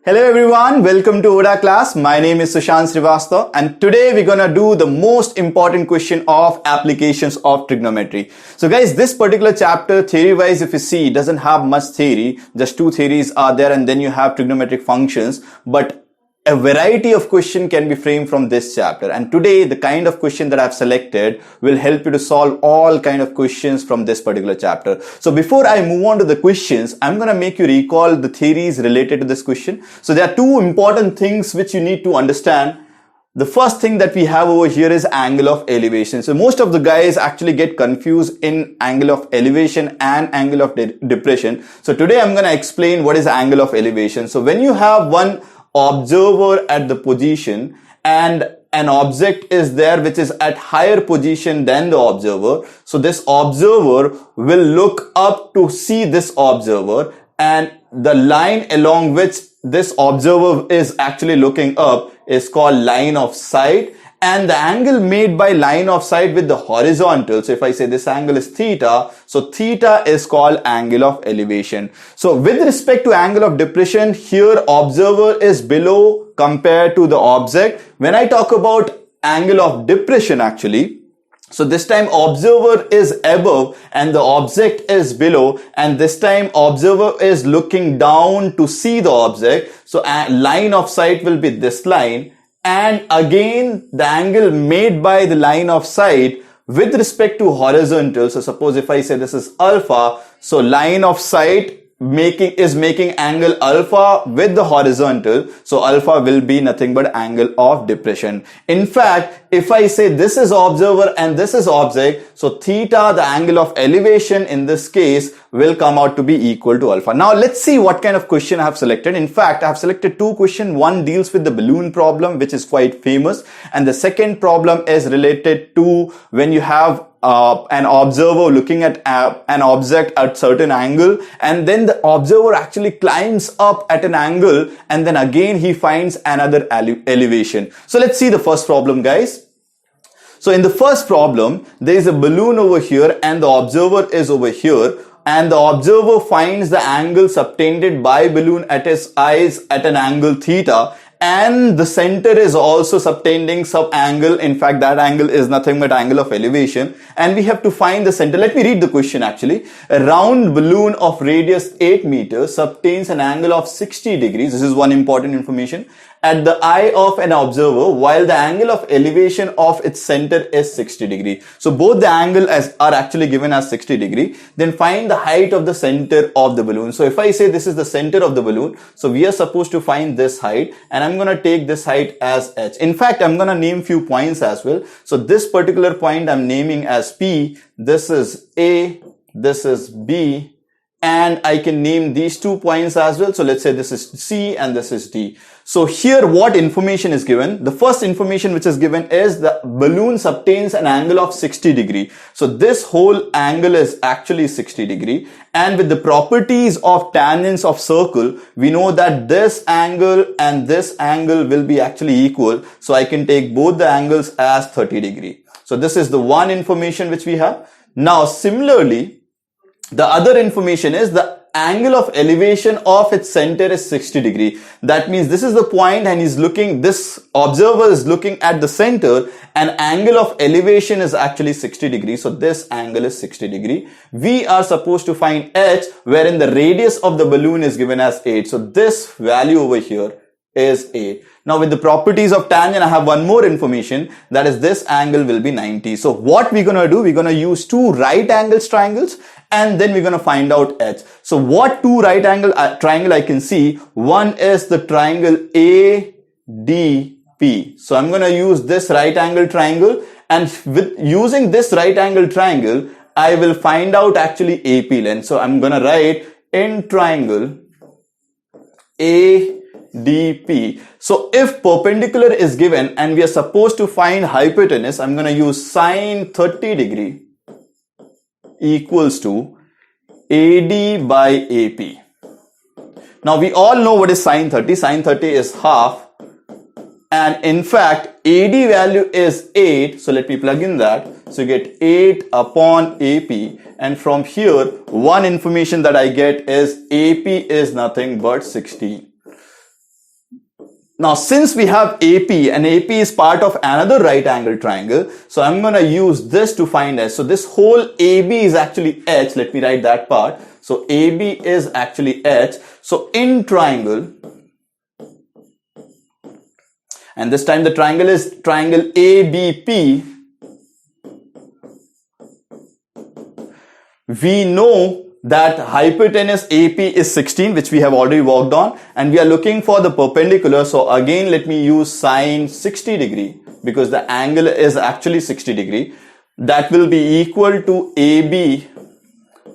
Hello everyone, welcome to ODA class. My name is Sushant Srivastava and today we're gonna do the most important question of applications of trigonometry. So guys, this particular chapter theory wise if you see doesn't have much theory, just two theories are there and then you have trigonometric functions, but a variety of question can be framed from this chapter, and today the kind of question that I've selected will help you to solve all kind of questions from this particular chapter. So before I move on to the questions, I'm going to make you recall the theories related to this question. So there are two important things which you need to understand. The first thing that we have over here is angle of elevation. So most of the guys actually get confused in angle of elevation and angle of depression. So today I'm going to explain what is angle of elevation. So when you have one observer at the position and an object is there which is at higher position than the observer, so this observer will look up to see this observer, and the line along which this observer is actually looking up is called line of sight, and the angle made by line of sight with the horizontal, so if I say this angle is theta, so theta is called angle of elevation. So with respect to angle of depression, here observer is below compared to the object. When I talk about angle of depression actually, so this time observer is above and the object is below, and this time observer is looking down to see the object. So line of sight will be this line, and again the angle made by the line of sight with respect to horizontal. So suppose if I say this is alpha, so line of sight is making angle alpha with the horizontal, so alpha will be nothing but angle of depression. In fact, if I say this is observer and this is object, so theta, the angle of elevation in this case, will come out to be equal to alpha. Now let's see what kind of question I have selected. In fact, I have selected two questions. One deals with the balloon problem, which is quite famous, and the second problem is related to when you have an observer looking at an object at certain angle, and then the observer actually climbs up at an angle, and then again he finds another elevation. So let's see the first problem, guys. So in the first problem, there is a balloon over here and the observer is over here, and the observer finds the angle subtended by balloon at his eyes at an angle theta, and the center is also subtending some angle. In fact, that angle is nothing but angle of elevation, and we have to find the center. Let me read the question actually. A round balloon of radius 8 meters subtends an angle of 60 degrees. This is one important information at the eye of an observer, while the angle of elevation of its center is 60 degree. So both the angle are actually given as 60 degree. Then find the height of the center of the balloon. So if I say this is the center of the balloon, so we are supposed to find this height, and I'm going to take this height as h. In fact, I'm going to name few points as well. So this particular point I'm naming as P, this is A, this is B, and I can name these 2 points as well. So let's say this is C and this is D. So here what information is given? The first information which is given is the balloon subtends an angle of 60 degree. So this whole angle is actually 60 degree. And with the properties of tangents of circle, we know that this angle and this angle will be actually equal. So I can take both the angles as 30 degree. So this is the one information which we have. Now similarly, the other information is the angle of elevation of its center is 60 degree. That means this is the point and this observer is looking at the center, and angle of elevation is actually 60 degree. So this angle is 60 degree. We are supposed to find h, wherein the radius of the balloon is given as 8. So this value over here is 8. Now with the properties of tangent, I have one more information, that is this angle will be 90. So what we're going to do, we're going to use two right angle triangles, and then we're going to find out h. So what two right angle triangle I can see? One is the triangle ADP. So I'm going to use this right angle triangle, and with using this right angle triangle, I will find out actually AP length. So I'm going to write in triangle ADP. So if perpendicular is given and we are supposed to find hypotenuse, I'm going to use sine 30 degree equals to AD by AP. Now we all know what is sine 30. Sine 30 is half, and in fact AD value is 8. So let me plug in that. So you get 8 upon AP, and from here one information that I get is AP is nothing but 16. Now, since we have AP and AP is part of another right angle triangle, so I'm going to use this to find S. So this whole AB is actually H. Let me write that part. So AB is actually H. So in triangle, and this time the triangle is triangle ABP, we know that hypotenuse AP is 16, which we have already worked on, and we are looking for the perpendicular. So again, let me use sine 60 degree because the angle is actually 60 degree. That will be equal to AB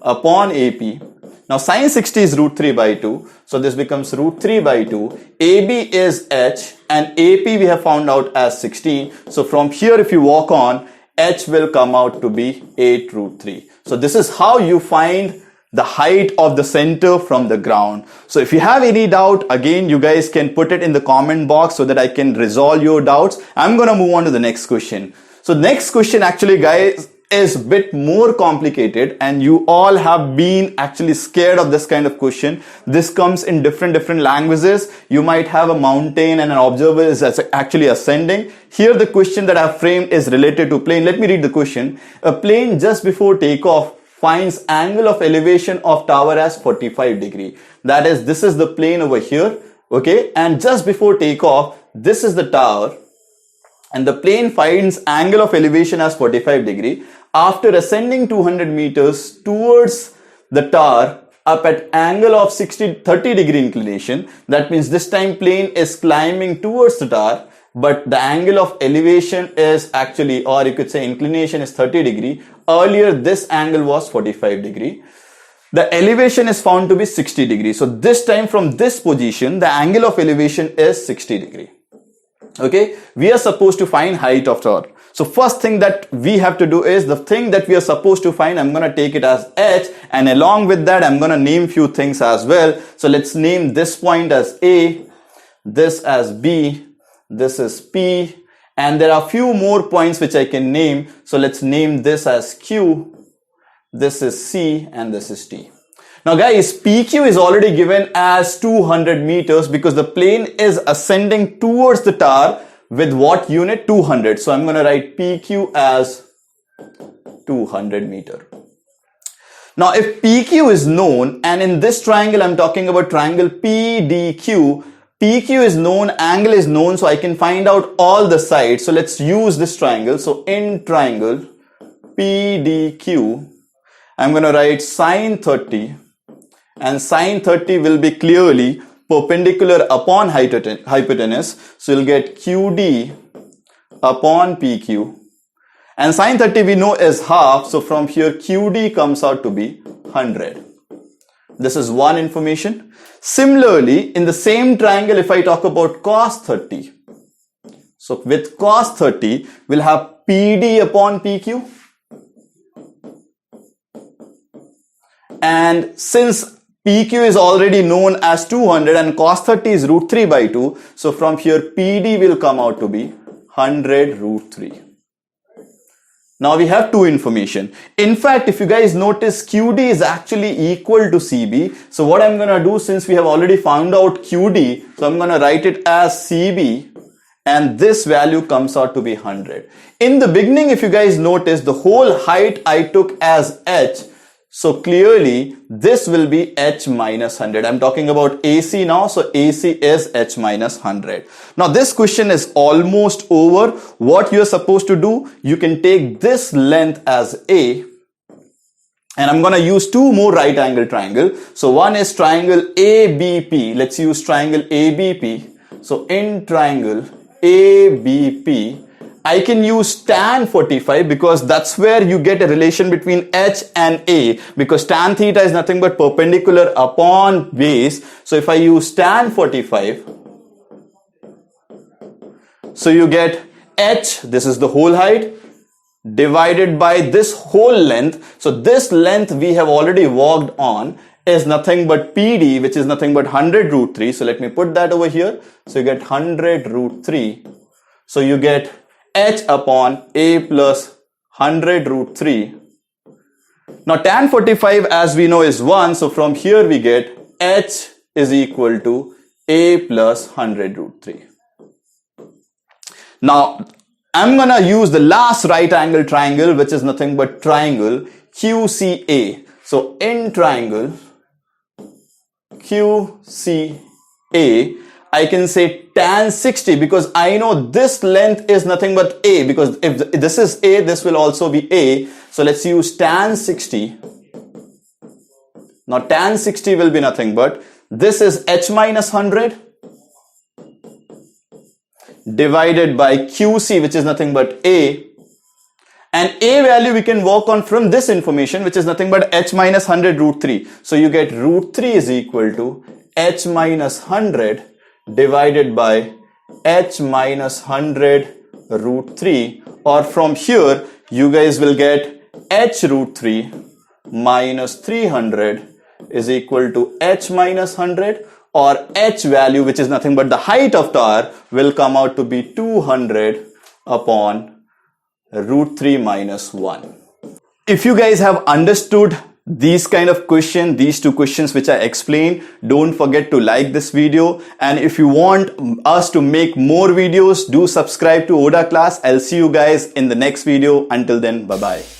upon AP. Now sine 60 is root 3 by 2. So this becomes root 3 by 2. AB is H and AP we have found out as 16. So from here, if you walk on, H will come out to be 8 root 3. So this is how you find the height of the center from the ground. So if you have any doubt, again, you guys can put it in the comment box so that I can resolve your doubts. I'm going to move on to the next question. So next question actually, guys, is a bit more complicated, and you all have been actually scared of this kind of question. This comes in different languages. You might have a mountain and an observer is actually ascending. Here the question that I have framed is related to plane. Let me read the question. A plane just before takeoff finds angle of elevation of tower as 45 degree. That is, this is the plane over here, okay? And just before takeoff, this is the tower, and the plane finds angle of elevation as 45 degree. After ascending 200 meters towards the tower up at angle of 30 degree inclination, that means this time plane is climbing towards the tower, but the angle of elevation is actually, or you could say inclination is 30 degree. Earlier this angle was 45 degree. The elevation is found to be 60 degree. So this time from this position, the angle of elevation is 60 degree. Okay, we are supposed to find height of tower. So first thing that we have to do is the thing that we are supposed to find, I'm going to take it as H, and along with that I'm going to name few things as well. So let's name this point as A, this as B, this is P, and there are few more points which I can name. So let's name this as Q, this is C, and this is T. Now guys, PQ is already given as 200 meters because the plane is ascending towards the tower with what unit? 200. So I'm going to write PQ as 200 meter. Now if PQ is known, and in this triangle I'm talking about triangle PDQ, PQ is known, angle is known, so I can find out all the sides. So let's use this triangle. So in triangle PDQ, I'm going to write sine 30, and sine 30 will be clearly perpendicular upon hypotenuse. So you'll get QD upon PQ. And sine 30 we know is half. So from here QD comes out to be 100. This is one information. Similarly, in the same triangle, if I talk about cos 30. So with cos 30, we'll have PD upon PQ. And since PQ is already known as 200 and cos 30 is root 3 by 2. So from here PD will come out to be 100 root 3. Now we have two information. In fact, if you guys notice, QD is actually equal to CB. So what I'm going to do, since we have already found out QD, so I'm going to write it as CB, and this value comes out to be 100. In the beginning, if you guys notice, the whole height I took as H. So clearly this will be H minus 100. I'm talking about AC now. So AC is H minus 100. Now this question is almost over. What you're supposed to do, you can take this length as A, and I'm going to use two more right angle triangle. So one is triangle ABP. Let's use triangle ABP. So in triangle ABP, I can use tan 45 because that's where you get a relation between H and A, because tan theta is nothing but perpendicular upon base. So if I use tan 45, so you get H, this is the whole height, divided by this whole length. So this length we have already worked on is nothing but PD, which is nothing but 100 root 3. So let me put that over here. So you get 100 root 3. So you get H upon A plus 100 root 3. Now tan 45 as we know is 1. So from here we get H is equal to A plus 100 root 3. Now, I'm gonna use the last right angle triangle, which is nothing but triangle QCA. So in triangle QCA, I can say tan 60 because I know this length is nothing but A, because if this is A, this will also be A. So let's use tan 60. Now tan 60 will be nothing but, this is h minus 100 divided by QC, which is nothing but A. And A value we can work on from this information, which is nothing but h minus 100 root 3. So you get root 3 is equal to h minus 100 divided by h minus 100 root 3, or from here you guys will get h root 3 minus 300 is equal to h minus 100, or h value, which is nothing but the height of tower, will come out to be 200 upon root 3 minus 1. If you guys have understood these kind of question, these two questions which I explained, don't forget to like this video. And if you want us to make more videos, do subscribe to ODA class. I'll see you guys in the next video. Until then, bye bye.